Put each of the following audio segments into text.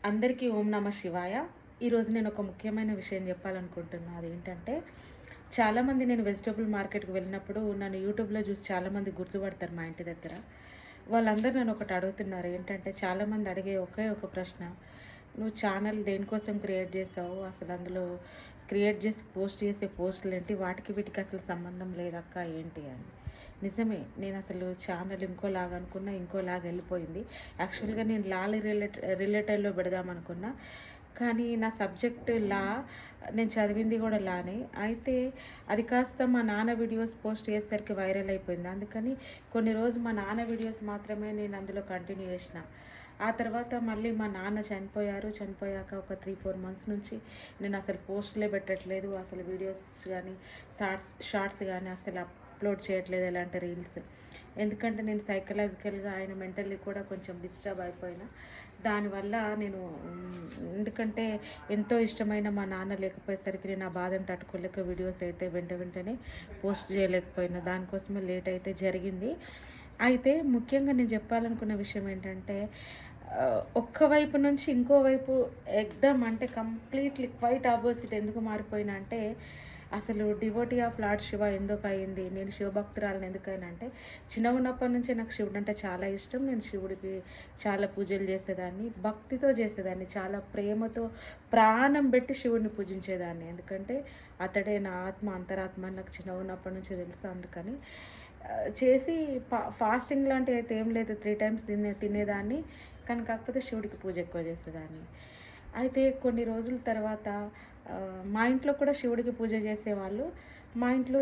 అందరికీ ఓం నమ శివాయ. ఈరోజు నేను ఒక ముఖ్యమైన విషయం చెప్పాలనుకుంటున్నా. అదేంటంటే, చాలామంది నేను వెజిటబుల్ మార్కెట్‌కి వెళ్ళినప్పుడు నన్ను యూట్యూబ్‌లో చూసి చాలామంది గుర్తుపడతారు మా ఇంటి దగ్గర. వాళ్ళందరూ నన్ను ఒకటి అడుగుతున్నారు. ఏంటంటే, చాలామంది అడిగే ఒకే ఒక ప్రశ్న, "నువ్వు ఛానల్ దేనికోసం క్రియేట్ చేసావు? అసలు అందులో క్రియేట్ చేసి పోస్ట్ చేసే పోస్టులేంటి? వాటికి వీటికి అసలు సంబంధం లేదక్క ఏంటి?" అని. నిజమే. నేనసలు ఛానల్ ఇంకోలాగా అనుకున్నా, ఇంకోలాగా ఎళ్ళిపోయింది. యాక్చువల్‌గా నేను రిలేటెడ్‌లో పెడదామనుకున్నా. కానీ నా సబ్జెక్ట్ లా. నేను చదివింది గూడా లానే. అయితే అది కాస్త మా నాన్న వీడియోస్ పోస్ట్ చేసేసరికి వైరల్ అయిపోయింది. అందుకని కొన్ని రోజులు మా నాన్న వీడియోస్ మాత్రమే నేను అందులో కంటిన్యూ చేసిన. ఆ తర్వాత మళ్ళీ మా నాన్న చనిపోయారు. చనిపోయాక ఒక 3, 4 మంత్స్ నుంచి నేనసలు పోస్టులే పెట్టట్లేదు. అసలు వీడియోస్ గానీ, షార్ట్స్ గానీ అసలు అప్లోడ్ చేయట్లేదు, ఎలాంటి రీల్స్. ఎందుకంటే నేను సైకలాజికల్‌గా, ఆయన మెంటల్లీ కూడా కొంచెం డిస్టర్బ్ అయిపోయినా. దానివల్ల నేను ఎందుకంటే ఎంతో ఇష్టమైన మా నాన్న లేకపోయేసరికి నేను ఆ బాధను తట్టుకోలేక వీడియోస్ అయితే వెంటనే పోస్ట్ చేయలేకపోయినా. దానికోసమే లేట్ అయితే జరిగింది. అయితే ముఖ్యంగా నేను చెప్పాలనుకున్న విషయం ఏంటంటే, ఒక్క వైపు నుంచి ఇంకో వైపు ఎగ్దమ్ అంటే కంప్లీట్‌లీ క్వైట్ అపోజిట్ ఎందుకు మారిపోయినా అంటే, అసలు డివోటీ ఆఫ్ లార్డ్ శివ ఎందుకయింది? నేను శివభక్తురాలిని ఎందుకైనా అంటే, చిన్నగున్నప్పటి నుంచే నాకు శివుడంటే చాలా ఇష్టం. నేను శివుడికి చాలా పూజలు చేసేదాన్ని. భక్తితో చేసేదాన్ని. చాలా ప్రేమతో ప్రాణం పెట్టి శివుడిని పూజించేదాన్ని. ఎందుకంటే అతడే నా ఆత్మ, అంతరాత్మ అని నాకు చిన్నగున్నప్పటి నుంచే తెలుసు. అందుకని చేసి ఫాస్టింగ్ లాంటివి అయితే ఏం లేదు. 3 టైమ్స్ తినేదాన్ని. కానీ కాకపోతే శివుడికి పూజ ఎక్కువ చేసేదాన్ని. అయితే కొన్ని రోజుల తర్వాత మా ఇంట్లో కూడా శివుడికి పూజ చేసేవాళ్ళు. మా ఇంట్లో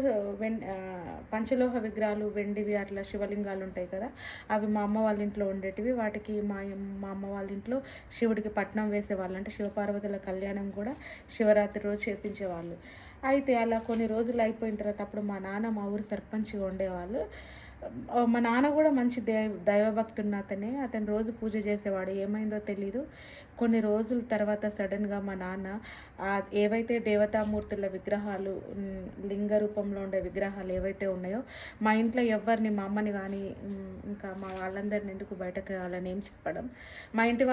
పంచలోహ విగ్రహాలు వెండివి అట్లా శివలింగాలు ఉంటాయి కదా! అవి మా అమ్మ వాళ్ళ ఇంట్లో ఉండేటివి. వాటికి మా అమ్మ వాళ్ళ ఇంట్లో శివుడికి పట్నం వేసేవాళ్ళు. అంటే శివపార్వతుల కళ్యాణం కూడా శివరాత్రి రోజు చేపించేవాళ్ళు. అయితే అలా కొన్ని రోజులు అయిపోయిన తర్వాత అప్పుడు మా నాన్న మా ఊరు సర్పంచ్‌గా ఉండేవాళ్ళు. మా నాన్న కూడా మంచి దైవభక్తున్న అతనే. అతను రోజు పూజ చేసేవాడు. ఏమైందో తెలీదు. కొన్ని రోజుల తర్వాత సడెన్‌గా మా నాన్న ఏవైతే దేవతామూర్తుల విగ్రహాలు, లింగ రూపంలో ఉండే విగ్రహాలు ఏవైతే ఉన్నాయో, మా ఇంట్లో ఎవ్వరిని, మా అమ్మని గానీ, ఇంకా మా వాళ్ళందరిని ఎందుకు బయటకి రావాలని ఏం చెప్పడం. మా ఇంటి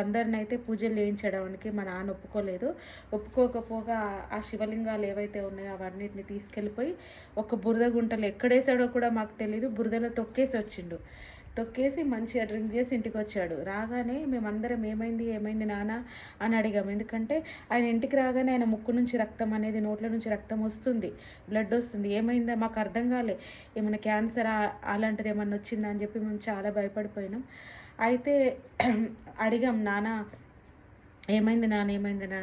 అందరినైతే పూజలు చేయించడానికి మా నాన్న ఒప్పుకోలేదు. ఒప్పుకోకపోగా ఆ శివలింగాలు ఏవైతే ఉన్నాయో అవన్నిటిని తీసుకెళ్ళిపోయి ఒక బురద గుంటలో ఎక్కడేసాడో కూడా మాకు తెలీదు. బురదలో తొక్కేసి వచ్చిండు. తొక్కేసి మంచిగా డ్రింక్ చేసి ఇంటికొచ్చాడు. రాగానే మేమందరం ఏమైంది నాన్న అని అడిగాము. ఎందుకంటే ఆయన ఇంటికి రాగానే ఆయన ముక్కు నుంచి రక్తం అనేది, నోట్ల నుంచి రక్తం వస్తుంది, బ్లడ్ వస్తుంది. ఏమైందో మాకు అర్థం కాలే. ఏమైనా క్యాన్సరా అలాంటిది ఏమన్నా వచ్చిందా అని చెప్పి మేము చాలా భయపడిపోయినాం. అయితే అడిగాం, నాన్న ఏమైంది నాన్న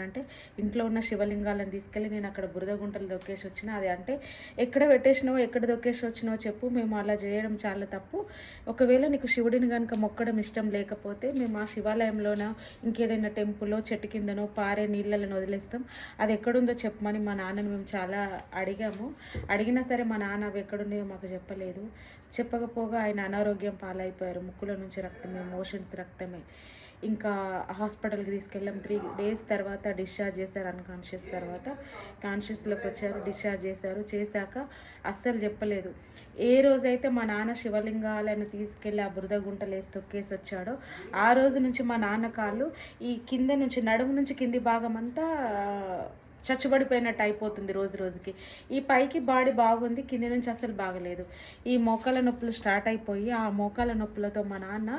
అంటే, ఇంట్లో ఉన్న శివలింగాలను తీసుకెళ్ళి నేను అక్కడ బురద గుంటలు దొక్కేసి వచ్చిన. అది అంటే ఎక్కడ పెట్టేసినావో, ఎక్కడ దొక్కేసి వచ్చినావో చెప్పు. మేము అలా చేయడం చాలా తప్పు. ఒకవేళ నీకు శివుడిని కనుక మొక్కడం ఇష్టం లేకపోతే మేము ఆ శివాలయంలోనో, ఇంకేదైనా టెంపుల్లో, చెట్టు కిందనో పారే నీళ్ళలను వదిలేస్తాం. అది ఎక్కడుందో చెప్పమని మా నాన్నని మేము చాలా అడిగాము. అడిగినా సరే మా నాన్న అవి ఎక్కడున్నాయో మాకు చెప్పలేదు. చెప్పకపోగా ఆయన అనారోగ్యం పాలైపోయారు. ముక్కులో నుంచి రక్తమే, మోషన్స్ రక్తమే. ఇంకా హాస్పిటల్‌కి తీసుకెళ్ళాం. 3 డేస్ తర్వాత డిశ్చార్జ్ చేశారు. అన్‌కాన్షియస్ తర్వాత కాన్షియస్‌లోకి వచ్చారు. డిశ్చార్జ్ చేశారు. చేశాక అస్సలు చెప్పలేదు. ఏ రోజైతే మా నాన్న శివలింగాలను తీసుకెళ్ళి ఆ బురద గుంటలేసి తొక్కేసి వచ్చాడో, ఆ రోజు నుంచి మా నాన్న కాళ్ళు ఈ కింద నుంచి, నడుము నుంచి కింది భాగమంతా చచ్చుబడిపోయినట్టు అయిపోతుంది రోజు రోజుకి. ఈ పైకి బాడీ బాగుంది. కింది నుంచి అసలు బాగలేదు. ఈ మోకాళ్ళ నొప్పులు స్టార్ట్ అయిపోయి, ఆ మోకాళ్ళ నొప్పులతో మా నాన్న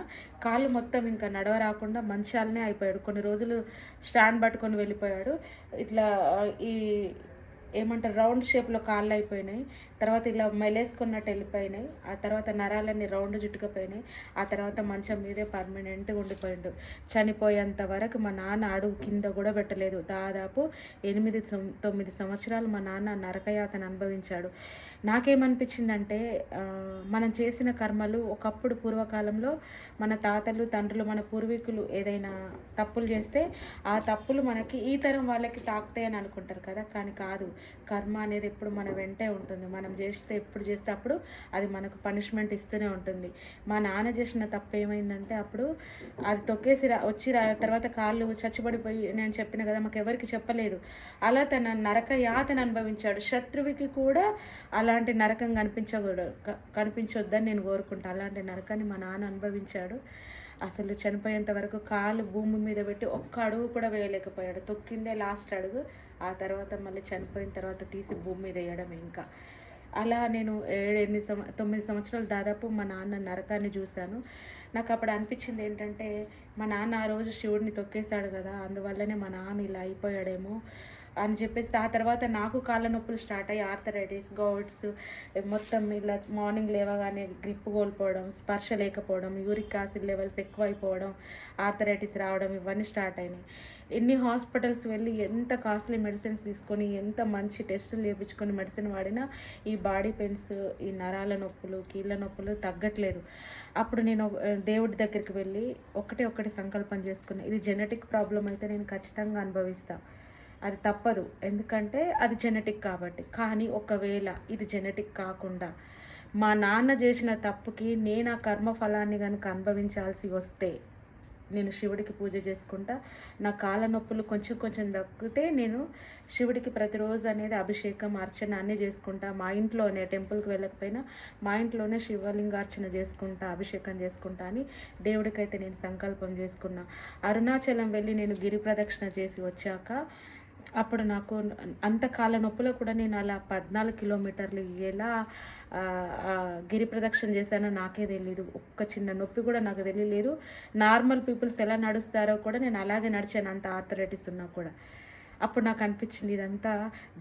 కాళ్ళు మొత్తం ఇంకా నడవరాకుండా మంచాలనే అయిపోయాడు. కొన్ని రోజులు స్టాండ్ పట్టుకొని వెళ్ళిపోయాడు. ఇట్లా ఈ ఏమంటారు, రౌండ్ షేప్‌లో కాళ్ళు అయిపోయినాయి. తర్వాత ఇలా మెలేసుకున్నట్టు వెళ్ళిపోయినాయి. ఆ తర్వాత నరాలన్నీ రౌండ్ చుట్టుకుపోయినాయి. ఆ తర్వాత మంచం మీదే పర్మనెంట్‌గా ఉండిపోయిండు. చనిపోయేంత వరకు మా నాన్న అడుగు కింద కూడా పెట్టలేదు. దాదాపు 8, 9 సంవత్సరాలు మా నాన్న నరకయాతన అనుభవించాడు. నాకేమనిపించిందంటే, మనం చేసిన కర్మలు ఒకప్పుడు పూర్వకాలంలో మన తాతలు, తండ్రులు, మన పూర్వీకులు ఏదైనా తప్పులు చేస్తే ఆ తప్పులు మనకి ఈ తరం వాళ్ళకి తాకుతాయని అనుకుంటారు కదా! కానీ కాదు. కర్మ అనేది ఎప్పుడు మన వెంటే ఉంటుంది. మనం ఎప్పుడు చేస్తే అప్పుడు అది మనకు పనిష్మెంట్ ఇస్తూనే ఉంటుంది. మా నాన్న చేసిన తప్పు ఏమైందంటే, అప్పుడు అది తొక్కేసి తర్వాత కాళ్ళు చచ్చుబడిపోయి, నేను చెప్పిన కదా మాకు ఎవరికి చెప్పలేదు. అలా తన నరక యాతన అనుభవించాడు. శత్రువుకి కూడా అలాంటి నరకం కనిపించొద్దని నేను కోరుకుంటా. అలాంటి నరకాన్ని మా నాన్న అనుభవించాడు. అసలు చనిపోయేంత వరకు కాలు భూమి మీద పెట్టి ఒక్క అడుగు కూడా వేయలేకపోయాడు. తొక్కిందే లాస్ట్ అడుగు. ఆ తర్వాత మళ్ళీ చనిపోయిన తర్వాత తీసి భూమి మీద వేయడం ఇంకా. అలా నేను 9 సంవత్సరాలు దాదాపు మా నాన్న నరకాన్ని చూశాను. నాకు అప్పుడు అనిపించింది ఏంటంటే, మా నాన్న ఆ రోజు శివుడిని తొక్కేశాడు కదా, అందువల్లనే మా నాన్న ఇలా అయిపోయాడేమో అని చెప్పేసి ఆ తర్వాత నాకు కాళ్ళ నొప్పులు స్టార్ట్ అయ్యి ఆర్థరైటిస్, గౌట్స్, మొత్తం ఇలా మార్నింగ్ లేవగానే గ్రిప్ కోల్పోవడం, స్పర్శ లేకపోవడం, యూరిక్ యాసిడ్ లెవెల్స్ ఎక్కువైపోవడం, ఆర్థరైటిస్ రావడం, ఇవన్నీ స్టార్ట్ అయినాయి. ఎన్ని హాస్పిటల్స్ వెళ్ళి ఎంత కాస్ట్లీ మెడిసిన్స్ తీసుకొని ఎంత మంచి టెస్టులు చేయించుకొని మెడిసిన్ వాడినా ఈ బాడీ పెయిన్స్, ఈ నరాల నొప్పులు, కీళ్ళ నొప్పులు తగ్గట్లేదు. అప్పుడు నేను దేవుడి దగ్గరికి వెళ్ళి ఒకటి సంకల్పం చేసుకున్నా, ఇది జెనెటిక్ ప్రాబ్లం అయితే నేను ఖచ్చితంగా అనుభవిస్తాను, అది తప్పదు, ఎందుకంటే అది జెనెటిక్ కాబట్టి. కానీ ఒకవేళ ఇది జెనెటిక్ కాకుండా మా నాన్న చేసిన తప్పుకి నేను ఆ కర్మఫలాన్ని కనుక అనుభవించాల్సి వస్తే నేను శివుడికి పూజ చేసుకుంటా. నా కాళ్ళ నొప్పులు కొంచెం తగ్గితే నేను శివుడికి ప్రతిరోజు అనేది అభిషేకం, అర్చన అన్నీ చేసుకుంటా. మా ఇంట్లోనే, టెంపుల్కి వెళ్ళకపోయినా మా ఇంట్లోనే శివలింగార్చన చేసుకుంటా, అభిషేకం చేసుకుంటా అని దేవుడికైతే నేను సంకల్పం చేసుకున్నా. అరుణాచలం వెళ్ళి నేను గిరి ప్రదక్షిణ చేసి వచ్చాక అప్పుడు నాకు అంత కాళ్ళ నొప్పులో కూడా నేను అలా 14 కిలోమీటర్లు ఎలా గిరి ప్రదక్షిణ చేశానో నాకే తెలీదు. ఒక్క చిన్న నొప్పి కూడా నాకు తెలియలేదు. నార్మల్ పీపుల్స్ ఎలా నడుస్తారో కూడా నేను అలాగే నడిచాను, అంత ఆర్థరైటిస్ ఉన్నా కూడా. అప్పుడు నాకు అనిపించింది ఇదంతా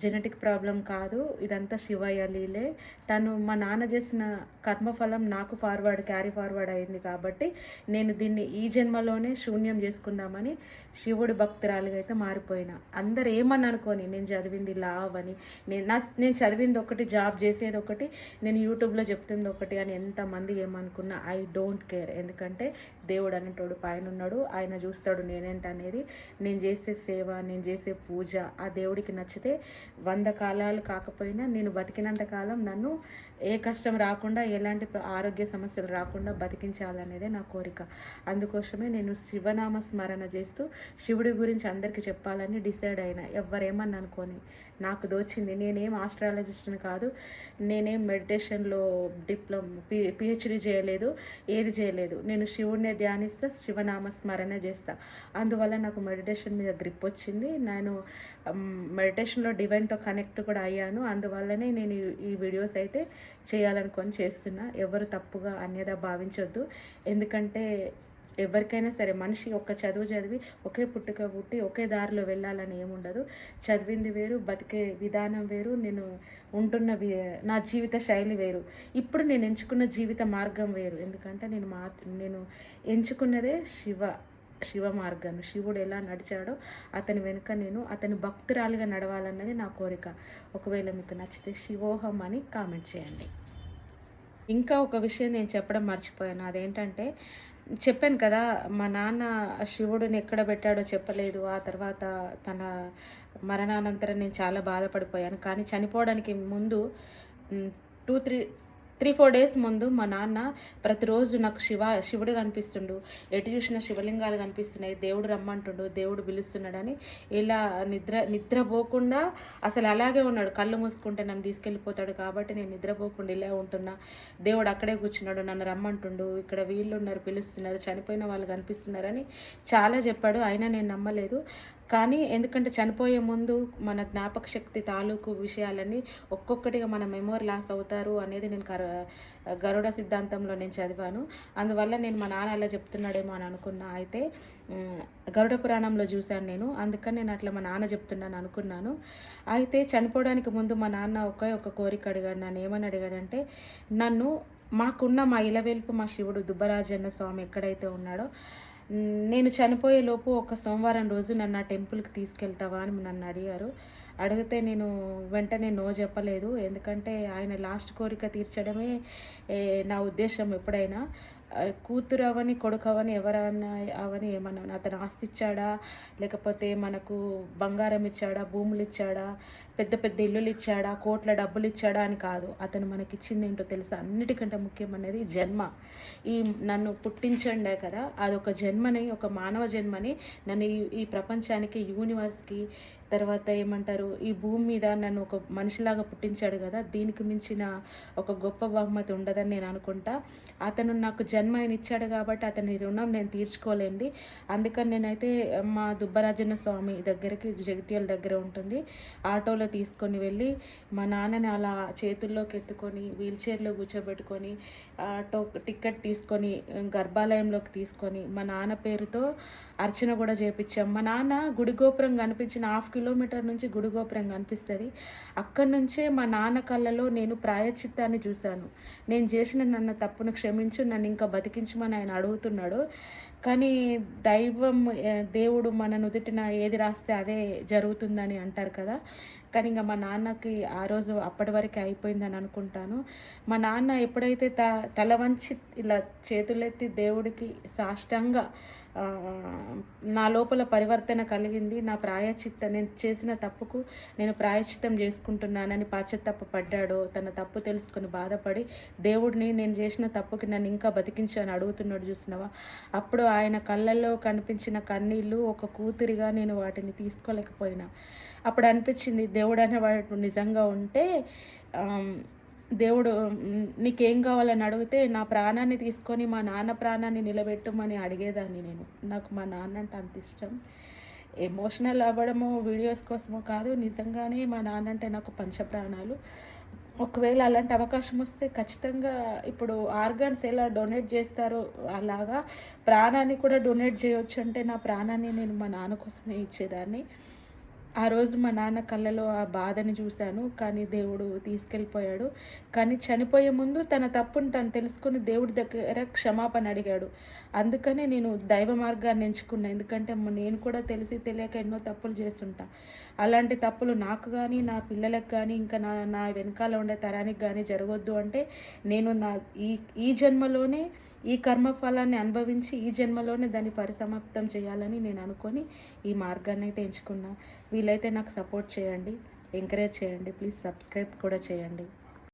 జెనెటిక్ ప్రాబ్లం కాదు, ఇదంతా శివయ్య లీలే. తను మా నాన్న చేసిన కర్మఫలం నాకు క్యారీ ఫార్వర్డ్ అయింది కాబట్టి నేను దీన్ని ఈ జన్మలోనే శూన్యం చేసుకుందామని శివుడి భక్తురాలుగా అయితే మారిపోయినా. అందరు ఏమని అనుకోని, నేను చదివింది లావ్ అని, నేను చదివింది ఒకటి, జాబ్ చేసేది ఒకటి, నేను యూట్యూబ్లో చెప్తుంది ఒకటి అని ఎంతమంది ఏమనుకున్నా ఐ డోంట్ కేర్. ఎందుకంటే దేవుడు అనేటోడు పైన ఉన్నాడు, ఆయన చూస్తాడు నేనేంటనేది. నేను చేసే సేవ, నేను చేసే పూజ ఆ దేవుడికి నచ్చితే 100 కాలాలు కాకపోయినా నేను బతికినంత కాలం నన్ను ఏ కష్టం రాకుండా, ఎలాంటి ఆరోగ్య సమస్యలు రాకుండా బతికించాలనేదే నా కోరిక. అందుకోసమే నేను శివనామ స్మరణ చేస్తూ శివుడి గురించి అందరికీ చెప్పాలని డిసైడ్ అయినా. ఎవరేమని అనుకోని, నాకు దోచింది. నేనేం ఆస్ట్రాలజిస్ట్ని కాదు, నేనేం మెడిటేషన్లో పిహెచ్డి చేయలేదు, ఏది చేయలేదు. నేను శివుడినే ధ్యానిస్తా, శివనామ స్మరణ చేస్తా. అందువల్ల నాకు మెడిటేషన్ మీద గ్రిప్ వచ్చింది. నేను మెడిటేషన్లో డివైన్తో కనెక్ట్ కూడా అయ్యాను. అందువల్లనే నేను ఈ వీడియోస్ అయితే చేయాలనుకొని చేస్తున్నా. ఎవరు తప్పుగా అన్యదా భావించొద్దు. ఎందుకంటే ఎవరికైనా సరే మనిషి ఒక్క చదువు చదివి ఒకే పుట్టుక పుట్టి ఒకే దారిలో వెళ్ళాలని ఏముండదు. చదివింది వేరు, బతికే విధానం వేరు, నేను ఉంటున్న నా జీవిత శైలి వేరు, ఇప్పుడు నేను ఎంచుకున్న జీవిత మార్గం వేరు. ఎందుకంటే నేను ఎంచుకున్నదే శివ మార్గాన్ని. శివుడు ఎలా నడిచాడో అతని వెనుక నేను అతని భక్తురాలుగా నడవాలన్నది నా కోరిక. ఒకవేళ మీకు నచ్చితే శివోహం అని కామెంట్ చేయండి. ఇంకా ఒక విషయం నేను చెప్పడం మర్చిపోయాను. అదేంటంటే, చెప్పాను కదా, మా నాన్న శివుడిని ఎక్కడ పెట్టాడో చెప్పలేదు. ఆ తర్వాత తన మరణానంతరం నేను చాలా బాధపడిపోయాను. కానీ చనిపోవడానికి ముందు 3-4 డేస్ ముందు మా నాన్న ప్రతిరోజు నాకు శివుడు కనిపిస్తుండు, ఎటు చూసిన శివలింగాలు కనిపిస్తున్నాయి, దేవుడు రమ్మంటుండు, దేవుడు పిలుస్తున్నాడని ఇలా నిద్రపోకుండా అసలు అలాగే ఉన్నాడు. కళ్ళు మూసుకుంటే నన్ను తీసుకెళ్ళిపోతాడు కాబట్టి నేను నిద్రపోకుండా ఇలా ఉంటున్నా. దేవుడు అక్కడే కూర్చున్నాడు, నన్ను రమ్మంటుండు, ఇక్కడ వీళ్ళు ఉన్నారు, పిలుస్తున్నారు, చనిపోయిన వాళ్ళు కనిపిస్తున్నారని చాలా చెప్పాడు. అయినా నేను నమ్మలేదు. కానీ ఎందుకంటే చనిపోయే ముందు మన జ్ఞాపక శక్తి తాలూకు విషయాలన్నీ ఒక్కొక్కటిగా మన మెమొరీ లాస్ అవుతారు అనేది నేను గరుడ సిద్ధాంతంలో నేను చదివాను. అందువల్ల నేను మా నాన్న అలా చెప్తున్నాడేమో అని అనుకున్నా. అయితే గరుడ పురాణంలో చూశాను నేను, అందుకని నేను అట్లా మా నాన్న చెప్తున్నాను అనుకున్నాను. అయితే చనిపోవడానికి ముందు మా నాన్న ఒక కోరిక అడిగాడు. నన్ను ఏమని అడిగాడంటే, నన్ను మా ఇలవేల్పు మా శివుడు దుబ్బరాజన్న స్వామి ఎక్కడైతే ఉన్నాడో, నేను చనిపోయే లోపు ఒక సోమవారం రోజు నన్ను ఆ టెంపుల్కి తీసుకెళ్తావా అని నన్ను అడిగారు. అడిగితే నేను వెంటనే నో చెప్పలేదు. ఎందుకంటే ఆయన లాస్ట్ కోరిక తీర్చడమే నా ఉద్దేశం. ఎప్పుడైనా కూతురు అవని, కొడుకు అవని, ఎవరన్నా అవని, ఏమన్నా అతను ఆస్తి ఇచ్చాడా, లేకపోతే మనకు బంగారం ఇచ్చాడా, భూములు ఇచ్చాడా, పెద్ద పెద్ద ఇల్లులు ఇచ్చాడా, కోట్ల డబ్బులు ఇచ్చాడా అని కాదు. అతను మనకి ఇచ్చింది ఏంటో తెలుసా? అన్నిటికంటే ముఖ్యమైనది జన్మ. నన్ను పుట్టించండే కదా, అదొక జన్మని, ఒక మానవ జన్మని నన్ను ఈ ప్రపంచానికి, యూనివర్స్కి, తర్వాత ఏమంటారు, ఈ భూమి మీద నన్ను ఒక మనిషిలాగా పుట్టించాడు కదా, దీనికి మించిన ఒక గొప్ప బహుమతి ఉండదని నేను అనుకుంటా. అతను నాకు జన్మ ఆయన ఇచ్చాడు కాబట్టి అతని రుణం నేను తీర్చుకోలేంది. అందుకని నేనైతే మా దుబ్బరాజన్న స్వామి దగ్గరికి జగిత్యాల దగ్గర ఉంటుంది. ఆటోలో తీసుకొని వెళ్ళి మా నాన్నని అలా చేతుల్లోకి ఎత్తుకొని వీల్ చైర్‌లో కూర్చోబెట్టుకొని టికెట్ తీసుకొని గర్భాలయంలోకి తీసుకొని మా నాన్న పేరుతో అర్చన కూడా చేపిచ్చాం. మా నాన్న గుడి గోపురం కనిపించిన 1/2 కిలోమీటర్ నుంచి గుడి గోపురం కనిపిస్తది. అక్కడి నుంచే మా నాన్న కళ్ళలో నేను ప్రాయశ్చిత్తాన్ని చూశాను. నేను చేసిన నన్ను తప్పును క్షమించు, నన్ను ఇంకా బతికించమని ఆయన అడుగుతున్నాడు. కానీ దేవుడు మన నుదుటిన ఏది రాస్తే అదే జరుగుతుందని అంటారు కదా! కానీ ఇంక మా నాన్నకి ఆ రోజు అప్పటి వరకే అయిపోయిందని అనుకుంటాను. మా నాన్న ఎప్పుడైతే తల వంచి ఇలా చేతులెత్తి దేవుడికి సాష్టాంగ నా లోపల పరివర్తన కలిగింది. నేను చేసిన తప్పుకు నేను ప్రాయశ్చిత్తం చేసుకుంటున్నానని పడ్డాడో, తన తప్పు తెలుసుకొని బాధపడి దేవుడిని నేను చేసిన తప్పుకి నన్ను ఇంకా బతికించు అని అడుగుతున్నాడు చూసినావా? అప్పుడు ఆయన కళ్ళల్లో కనిపించిన కన్నీళ్ళు ఒక కూతురిగా నేను వాటిని తీసుకోలేకపోయినా. అప్పుడు అనిపించింది దేవుడు అనేవాడు నిజంగా ఉంటే దేవుడు నీకేం కావాలని అడిగితే నా ప్రాణాన్ని తీసుకొని మా నాన్న ప్రాణాన్ని నిలబెట్టమని అడిగేదాన్ని నేను. నాకు మా నాన్న అంటే అంత ఇష్టం. ఎమోషనల్ అవ్వడమో వీడియోస్ కోసమో కాదు, నిజంగానే మా నాన్న అంటే నాకు పంచప్రాణాలు. ఒకవేళ అలాంటి అవకాశం వస్తే ఖచ్చితంగా ఇప్పుడు ఆర్గాన్స్ ఎలా డొనేట్ చేస్తారో అలాగా ప్రాణాన్ని కూడా డొనేట్ చేయొచ్చు. అంటే నా ప్రాణాన్ని నేను మా నాన్న కోసమే ఇచ్చేదాన్ని. ఆ రోజు మా నాన్న కళ్ళలో ఆ బాధని చూశాను. కానీ దేవుడు తీసుకెళ్ళిపోయాడు. కానీ చనిపోయే ముందు తన తప్పును తను తెలుసుకొని దేవుడి దగ్గర క్షమాపణ అడిగాడు. అందుకనే నేను దైవ మార్గాన్ని ఎంచుకున్నా. ఎందుకంటే నేను కూడా తెలిసి తెలియక ఎన్నో తప్పులు చేస్తుంటా. అలాంటి తప్పులు నాకు కానీ, నా పిల్లలకు కానీ, ఇంకా నా వెనకాల ఉండే తరానికి కానీ జరగొద్దు అంటే నేను ఈ జన్మలోనే ఈ కర్మఫలాన్ని అనుభవించి ఈ జన్మలోనే దాన్ని పరిసమాప్తం చేయాలని నేను అనుకొని ఈ మార్గాన్ని అయితే ఎంచుకున్నా. వీలైతే నాకు సపోర్ట్ చేయండి, ఎంకరేజ్ చేయండి, ప్లీజ్ సబ్స్క్రైబ్ కూడా చేయండి.